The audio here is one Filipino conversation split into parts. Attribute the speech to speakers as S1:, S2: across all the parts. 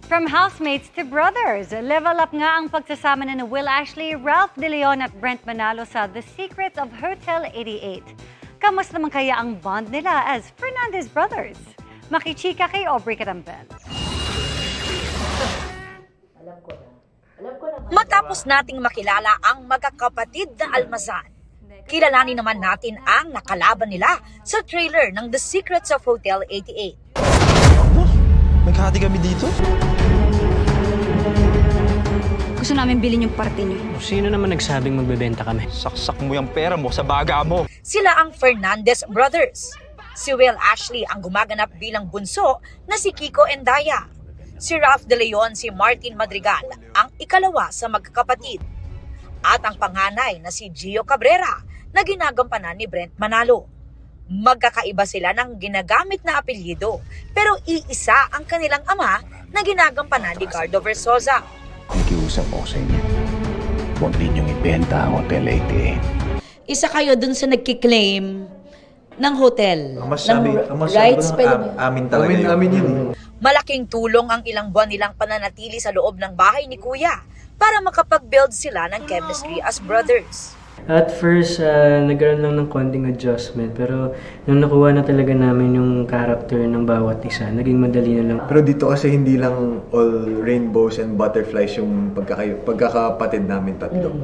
S1: From housemates to brothers, level up nga ang pagsasama na Will Ashley, Ralph De Leon at Brent Manalo sa The Secrets of Hotel 88. Kamusta naman kaya ang bond nila as Fernandez brothers? Makichika kay Aubrey Carampel.
S2: Matapos nating makilala ang magkakapatid na Almazan, kilalanin naman natin ang nakalaban nila sa trailer ng The Secrets of Hotel 88.
S3: Naghati kami dito?
S4: Gusto namin bilhin yung parte niyo.
S5: Sino naman nagsabing magbebenta kami?
S3: Saksak mo yung pera mo sa baga mo.
S2: Sila ang Fernandez brothers. Si Will Ashley ang gumaganap bilang bunso na si Kiko Endaya. Si Ralph De Leon, si Martin Madrigal ang ikalawa sa magkakapatid. At ang panganay na si Gio Cabrera na ginagampanan ni Brent Manalo. Magkakaiba sila ng ginagamit na apelyido pero iisa ang kanilang ama na ginagampanan ni Gardo Versosa.
S6: Nakiusap ako sa inyo. Huwag ninyong ibenta ang Hotel 88.
S2: Isa kayo dun sa nagkiklaim ng hotel. Rights
S3: amin talaga yun. Amin yun.
S2: Malaking tulong ang ilang buwan nilang pananatili sa loob ng bahay ni Kuya para makapag-build sila ng chemistry as brothers.
S5: At first, nagkaroon lang ng konting adjustment. Pero nung nakuha na talaga namin yung character ng bawat isa, naging madali na lang.
S7: Pero dito kasi hindi lang all rainbows and butterflies yung pagkakapatid namin tatlo.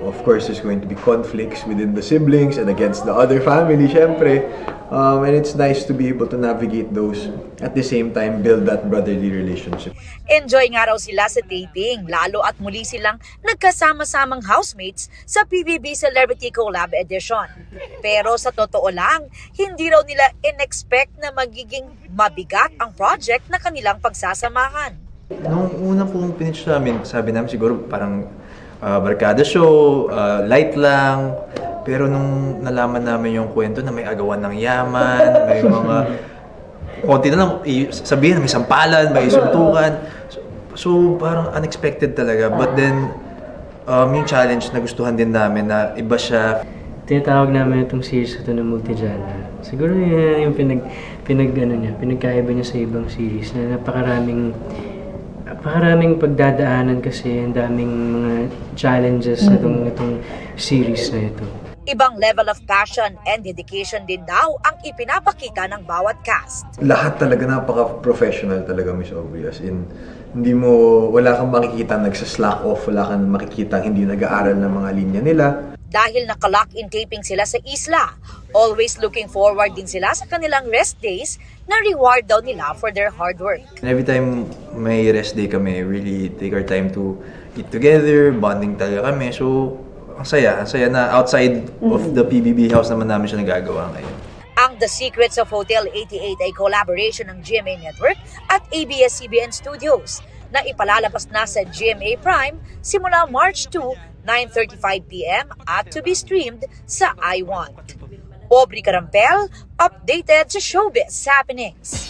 S7: Of course, there's going to be conflicts within the siblings and against the other family, syempre. And it's nice to be able to navigate those. At the same time, build that brotherly relationship.
S2: Enjoy nga raw sila sa dating, lalo at muli silang nagkasama-samang housemates sa PBB Celebrity Collab Edition. Pero sa totoo lang, hindi raw nila in-expect na magiging mabigat ang project na kanilang pagsasamahan.
S7: Nung una pong pinitch namin, sabi namin siguro parang barkada show, light lang. Pero nung nalaman namin yung kwento na may agawan ng yaman, may mga konti na lang, sabihin na may sampalan, may suntukan. So parang unexpected talaga. But then, yung challenge na gustuhan din namin na iba siya.
S5: Tinatawag namin itong series ito na multi-genre. Siguro yun yung pinagkaiba niya sa ibang series na napakaraming pagdadaanan kasi ang daming mga challenges sa itong series na ito.
S2: Ibang level of passion and dedication din daw ang ipinapakita ng bawat cast.
S7: Lahat talaga napaka-professional talaga, Miss Aubrey. As in, wala kang makikita nagsa-slack off, wala kang makikita hindi nag-aaral ng mga linya nila.
S2: Dahil naka-lock in taping sila sa isla, always looking forward din sila sa kanilang rest days na reward daw nila for their hard work.
S7: And every time may rest day kami, really take our time to eat together, bonding talaga kami. So, ang saya na outside of the PBB house naman namin siya nagagawa ngayon.
S2: Ang The Secrets of Hotel 88 ay collaboration ng GMA Network at ABS-CBN Studios na ipalalabas na sa GMA Prime simula March 2, 9:35 p.m. at to be streamed sa iWant. Aubrey Carampel, updated sa Showbiz Happenings.